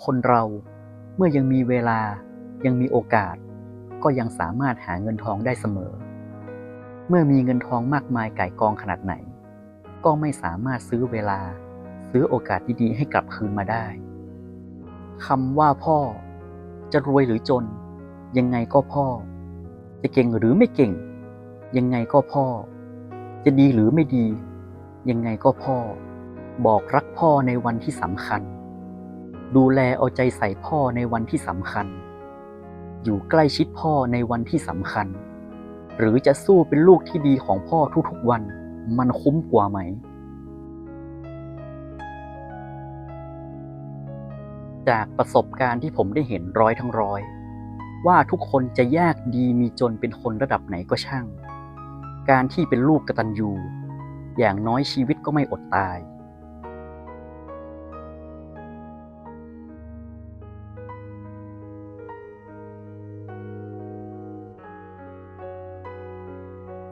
คนเราเมื่อยังมีเวลายังมีโอกาสก็ยังสามารถหาเงินทองได้เสมอเมื่อมีเงินทองมากมายก่ายกองขนาดไหนก็ไม่สามารถซื้อเวลาซื้อโอกาสดีๆให้กลับคืนมาได้คำว่าพ่อจะรวยหรือจนยังไงก็พ่อจะเก่งหรือไม่เก่งยังไงก็พ่อจะดีหรือไม่ดียังไงก็พ่อบอกรักพ่อในวันที่สำคัญดูแลเอาใจใส่พ่อในวันที่สำคัญอยู่ใกล้ชิดพ่อในวันที่สำคัญหรือจะสู้เป็นลูกที่ดีของพ่อทุกๆวันมันคุ้มกว่าไหมจากประสบการณ์ที่ผมได้เห็นร้อยทั้งร้อยว่าทุกคนจะยากดีมีจนเป็นคนระดับไหนก็ช่างการที่เป็นลูกกตัญญูอย่างน้อยชีวิตก็ไม่อดตาย